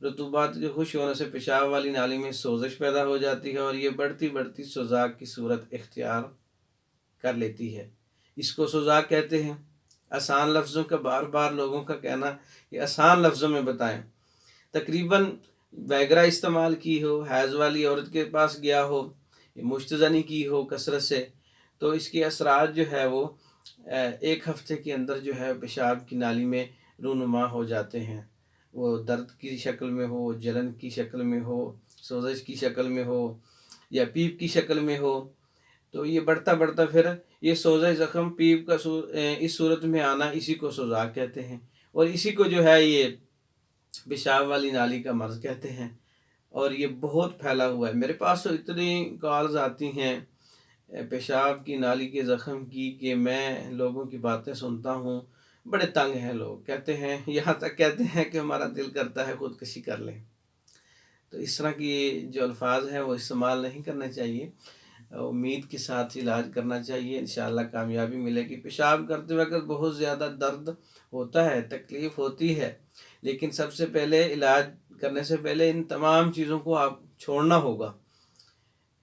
رطوبات کے خشک ہونے سے پیشاب والی نالی میں سوزش پیدا ہو جاتی ہے اور یہ بڑھتی بڑھتی سوزاک کی صورت اختیار کر لیتی ہے۔ اس کو سوزاک کہتے ہیں۔ آسان لفظوں کا بار بار لوگوں کا کہنا کہ آسان لفظوں میں بتائیں، تقریباً ویگرا استعمال کی ہو، حیض والی عورت کے پاس گیا ہو، مشتزنی کی ہو کثرت سے، تو اس کے اثرات جو ہے وہ ایک ہفتے کے اندر جو ہے پیشاب کی نالی میں رونما ہو جاتے ہیں۔ وہ درد کی شکل میں ہو، جلن کی شکل میں ہو، سوزش کی شکل میں ہو یا پیپ کی شکل میں ہو، تو یہ بڑھتا بڑھتا پھر یہ سوزش زخم پیپ کا اس صورت میں آنا، اسی کو سوزاک کہتے ہیں، اور اسی کو جو ہے یہ پیشاب والی نالی کا مرض کہتے ہیں۔ اور یہ بہت پھیلا ہوا ہے، میرے پاس تو اتنی کالز آتی ہیں پیشاب کی نالی کے زخم کی کہ میں لوگوں کی باتیں سنتا ہوں، بڑے تنگ ہیں لوگ، کہتے ہیں، یہاں تک کہتے ہیں کہ ہمارا دل کرتا ہے خودکشی کر لیں۔ تو اس طرح کی جو الفاظ ہیں وہ استعمال نہیں کرنا چاہیے، امید کے ساتھ علاج کرنا چاہیے، انشاءاللہ کامیابی ملے گی۔ پیشاب کرتے وقت بہت زیادہ درد ہوتا ہے، تکلیف ہوتی ہے، لیکن سب سے پہلے علاج کرنے سے پہلے ان تمام چیزوں کو آپ چھوڑنا ہوگا۔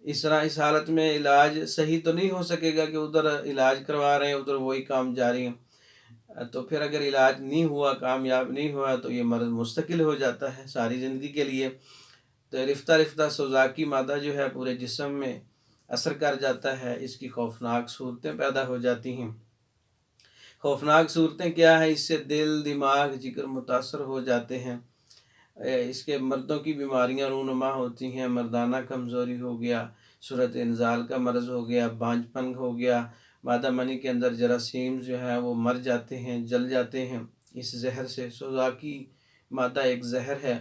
اس طرح اس حالت میں علاج صحیح تو نہیں ہو سکے گا کہ ادھر علاج کروا رہے ہیں ادھر وہی کام جاری ہے، تو پھر اگر علاج نہیں ہوا، کامیاب نہیں ہوا، تو یہ مرض مستقل ہو جاتا ہے ساری زندگی کے لیے۔ تو رفتہ رفتہ سوزاکی مادہ جو ہے پورے جسم میں اثر کر جاتا ہے، اس کی خوفناک صورتیں پیدا ہو جاتی ہیں۔ خوفناک صورتیں کیا ہیں؟ اس سے دل، دماغ، جگر متاثر ہو جاتے ہیں، اس کے مردوں کی بیماریاں رونما ہوتی ہیں، مردانہ کمزوری ہو گیا، صورت انزال کا مرض ہو گیا، بانجھ پن ہو گیا، مادہ منی کے اندر جراثیم جو ہے وہ مر جاتے ہیں، جل جاتے ہیں اس زہر سے۔ سوزاکی مادہ ایک زہر ہے،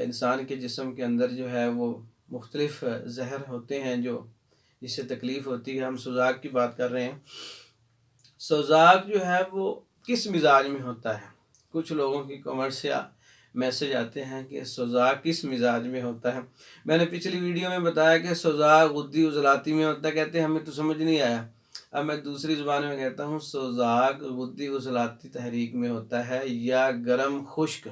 انسان کے جسم کے اندر جو ہے وہ مختلف زہر ہوتے ہیں جو جس سے تکلیف ہوتی ہے۔ ہم سوزاک کی بات کر رہے ہیں۔ سوزاک جو ہے وہ کس مزاج میں ہوتا ہے؟ کچھ لوگوں کی کمنٹس یا میسج آتے ہیں کہ سوزاک کس مزاج میں ہوتا ہے۔ میں نے پچھلی ویڈیو میں بتایا کہ سوزاک غدی عضلاتی میں ہوتا ہے، کہتے ہیں ہمیں تو سمجھ نہیں آیا۔ اب میں دوسری زبان میں کہتا ہوں، سوزاک غدی عضلاتی تحریک میں ہوتا ہے یا گرم خشک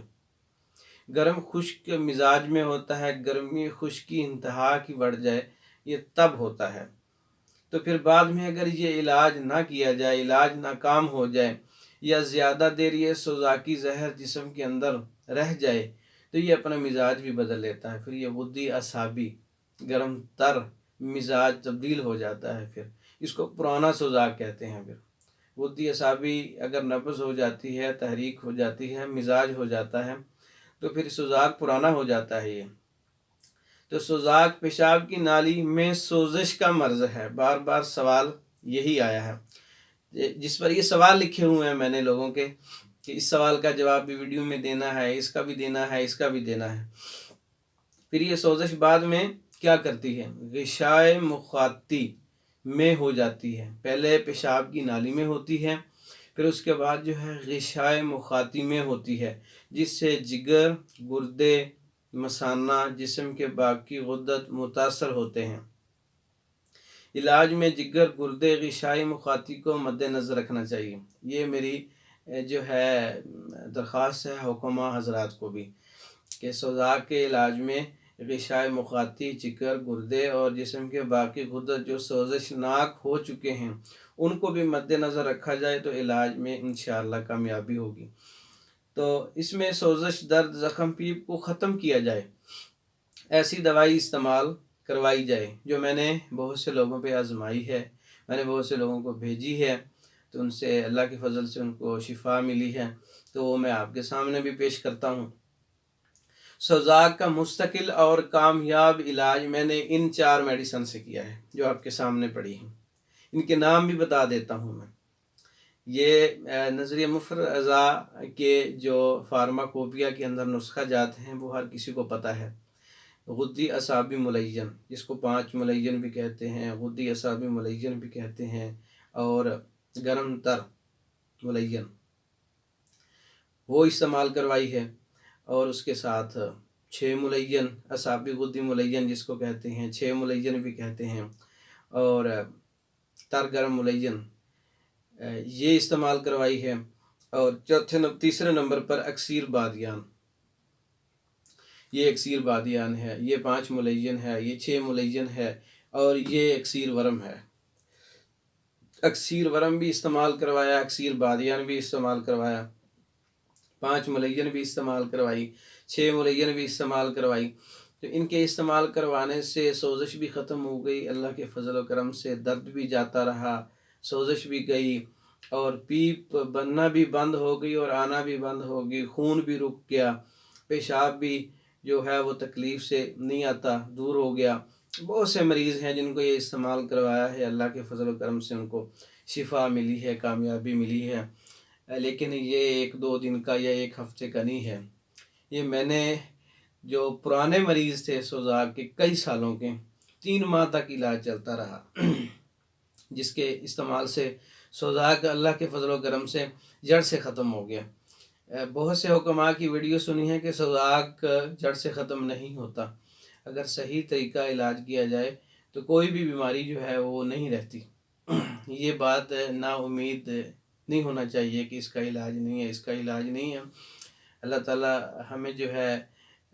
مزاج میں ہوتا ہے، گرمی خشکی انتہا کی بڑھ جائے، یہ تب ہوتا ہے۔ تو پھر بعد میں اگر یہ علاج نہ کیا جائے، علاج ناکام ہو جائے یا زیادہ دیر یہ سوزاکی زہر جسم کے اندر رہ جائے تو یہ اپنا مزاج بھی بدل لیتا ہے، پھر یہ غدی اعصابی گرم تر مزاج تبدیل ہو جاتا ہے، پھر اس کو پرانا سوزاک کہتے ہیں۔ پھر غدی اعصابی اگر نبض ہو جاتی ہے، تحریک ہو جاتی ہے، مزاج ہو جاتا ہے، تو پھر سوزاک پرانا ہو جاتا ہے۔ یہ تو سوزاک پیشاب کی نالی میں سوزش کا مرض ہے۔ بار بار سوال یہی آیا ہے، جس پر یہ سوال لکھے ہوئے ہیں میں نے لوگوں کے کہ اس سوال کا جواب بھی ویڈیو میں دینا ہے، اس کا بھی دینا ہے، اس کا بھی دینا ہے۔ پھر یہ سوزش بعد میں کیا کرتی ہے؟ غشائے مخاطی میں ہو جاتی ہے۔ پہلے پیشاب کی نالی میں ہوتی ہے، پھر اس کے بعد جو ہے غشائے مخاطی میں ہوتی ہے، جس سے جگر، گردے، مثانہ، جسم کے باقی غدد متاثر ہوتے ہیں۔ علاج میں جگر، گردے، غشائی مخاطی کو مد نظر رکھنا چاہیے۔ یہ میری جو ہے درخواست ہے حکمہ حضرات کو بھی کہ سوزاک کے علاج میں غشائی مخاطی، جگر، گردے اور جسم کے باقی غدد جو سوزشناک ہو چکے ہیں ان کو بھی مد نظر رکھا جائے تو علاج میں انشاءاللہ کامیابی ہوگی۔ تو اس میں سوزش، درد، زخم، پیپ کو ختم کیا جائے، ایسی دوائی استعمال کروائی جائے جو میں نے بہت سے لوگوں پہ آزمائی ہے، میں نے بہت سے لوگوں کو بھیجی ہے، تو ان سے اللہ کے فضل سے ان کو شفا ملی ہے، تو وہ میں آپ کے سامنے بھی پیش کرتا ہوں۔ سوزاک کا مستقل اور کامیاب علاج میں نے ان 4 میڈیسن سے کیا ہے جو آپ کے سامنے پڑی ہیں۔ ان کے نام بھی بتا دیتا ہوں میں۔ یہ نظریہ مفرزہ کے جو فارماکوپیا کے اندر نسخہ جات ہیں وہ ہر کسی کو پتہ ہے۔ غدی اعصابی ملین، جس کو 5 ملین بھی کہتے ہیں، غدی اعصابی ملین بھی کہتے ہیں، اور گرم تر ملین، وہ استعمال کروائی ہے۔ اور اس کے ساتھ 6 ملین، اعصابی غدی ملین جس کو کہتے ہیں، 6 ملین بھی کہتے ہیں، اور تر گرم ملین یہ استعمال کروائی ہے۔ اور تیسرے نمبر پر اکسیر بادیان، یہ اکسیر بادیان ہے، یہ 5 ملین ہے، یہ 6 ملین ہے، اور یہ اکسیر ورم ہے۔ اکسیر ورم بھی استعمال کروایا، اکسیر بادیان بھی استعمال کروایا، 5 ملین بھی استعمال کروائی، 6 ملین بھی استعمال کروائی۔ تو ان کے استعمال کروانے سے سوزش بھی ختم ہو گئی، اللہ کے فضل و کرم سے درد بھی جاتا رہا، سوزش بھی گئی، اور پیپ بننا بھی بند ہو گئی اور آنا بھی بند ہو گئی، خون بھی رک گیا، پیشاب بھی جو ہے وہ تکلیف سے نہیں آتا، دور ہو گیا۔ بہت سے مریض ہیں جن کو یہ استعمال کروایا ہے، اللہ کے فضل و کرم سے ان کو شفا ملی ہے، کامیابی ملی ہے۔ لیکن یہ 1-2 دن کا یا 1 ہفتے کا نہیں ہے، یہ میں نے جو پرانے مریض تھے سوزاک کے کئی سالوں کے 3 ماہ تک علاج چلتا رہا، جس کے استعمال سے سوزاک اللہ کے فضل و کرم سے جڑ سے ختم ہو گیا۔ بہت سے حکماء کی ویڈیو سنی ہے کہ سوزاک جڑ سے ختم نہیں ہوتا، اگر صحیح طریقہ علاج کیا جائے تو کوئی بھی بیماری جو ہے وہ نہیں رہتی۔ یہ بات نا امید نہیں ہونا چاہیے کہ اس کا علاج نہیں ہے، اس کا علاج نہیں ہے۔ اللہ تعالی ہمیں جو ہے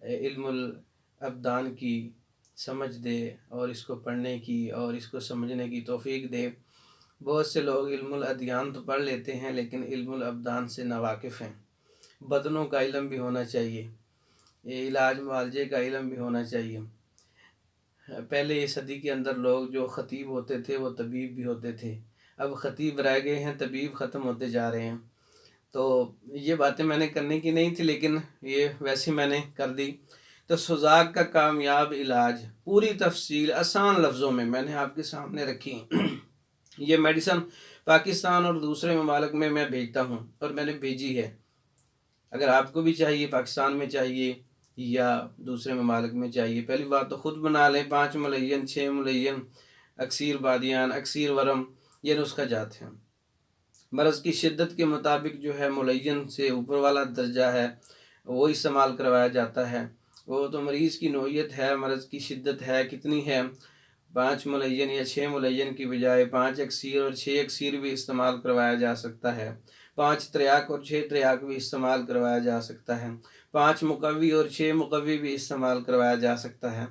علم الابدان کی سمجھ دے، اور اس کو پڑھنے کی اور اس کو سمجھنے کی توفیق دے۔ بہت سے لوگ علم الادیان تو پڑھ لیتے ہیں لیکن علم الابدان سے ناواقف ہیں۔ بدنوں کا علم بھی ہونا چاہیے، یہ علاج معالجے کا علم بھی ہونا چاہیے۔ پہلے یہ صدی کے اندر لوگ جو خطیب ہوتے تھے وہ طبیب بھی ہوتے تھے، اب خطیب رہ گئے ہیں، طبیب ختم ہوتے جا رہے ہیں۔ تو یہ باتیں میں نے کرنے کی نہیں تھی لیکن یہ ویسے میں نے کر دی۔ تو سوزاک کا کامیاب علاج پوری تفصیل آسان لفظوں میں نے آپ کے سامنے رکھی۔ یہ میڈیسن پاکستان اور دوسرے ممالک میں بھیجتا ہوں اور میں نے بھیجی ہے۔ اگر آپ کو بھی چاہیے، پاکستان میں چاہیے یا دوسرے ممالک میں چاہیے، پہلی بات تو خود بنا لیں۔ 5 ملین، 6 ملین، اکسیر بادیان، اکسیر ورم، یہ نسخہ جات ہیں۔ مرض کی شدت کے مطابق جو ہے ملین سے اوپر والا درجہ ہے وہ استعمال کروایا جاتا ہے، وہ تو مریض کی نوعیت ہے، مرض کی شدت ہے کتنی ہے۔ 5 ملین یا 6 ملین کی بجائے 5 اکسیر اور 6 اکسیر بھی استعمال کروایا جا سکتا ہے، 5 تریاک اور 6 تریاک بھی استعمال کروایا جا سکتا ہے، 5 مقوی اور 6 مقوی بھی استعمال کروایا جا سکتا ہے۔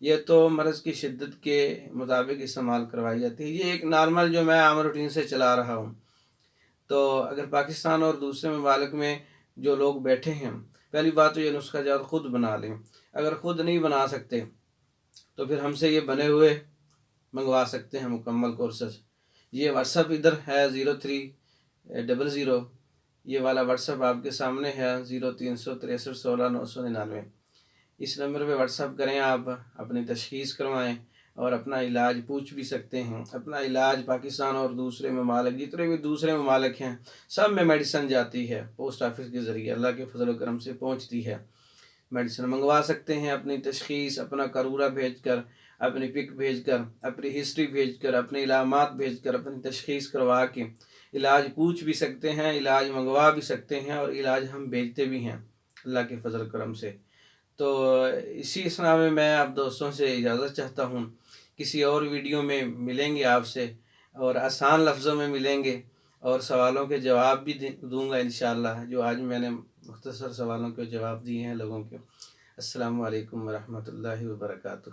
یہ تو مرض کی شدت کے مطابق استعمال کروائی جاتی ہے۔ یہ ایک نارمل جو میں عام روٹین سے چلا رہا ہوں۔ تو اگر پاکستان اور دوسرے ممالک میں جو لوگ بیٹھے ہیں، پہلی بات تو یہ نسخہ جات خود بنا لیں۔ اگر خود نہیں بنا سکتے تو پھر ہم سے یہ بنے ہوئے منگوا سکتے ہیں مکمل کورسز۔ یہ واٹس اپ ادھر ہے 0300، یہ والا واٹس اپ آپ کے سامنے ہے 0363169999۔ اس نمبر پہ واٹس اپ کریں، آپ اپنی تشخیص کروائیں اور اپنا علاج پوچھ بھی سکتے ہیں۔ اپنا علاج پاکستان اور دوسرے ممالک، جتنے بھی دوسرے ممالک ہیں سب میں میڈیسن جاتی ہے، پوسٹ آفس کے ذریعے اللہ کے فضل و کرم سے پہنچتی ہے۔ میڈیسن منگوا سکتے ہیں، اپنی تشخیص، اپنا کرورہ بھیج کر، اپنی پک بھیج کر، اپنی ہسٹری بھیج کر، اپنی علامات بھیج کر، اپنی تشخیص کروا کے علاج پوچھ بھی سکتے ہیں، علاج منگوا بھی سکتے ہیں، اور علاج ہم بھیجتے بھی ہیں اللہ کے فضل و کرم سے۔ تو اسی اسنا میں آپ دوستوں سے اجازت چاہتا ہوں، کسی اور ویڈیو میں ملیں گے آپ سے، اور آسان لفظوں میں ملیں گے، اور سوالوں کے جواب بھی دوں گا انشاءاللہ، جو آج میں نے مختصر سوالوں کے جواب دیے ہیں لوگوں کے۔ السلام علیکم ورحمۃ اللہ وبرکاتہ۔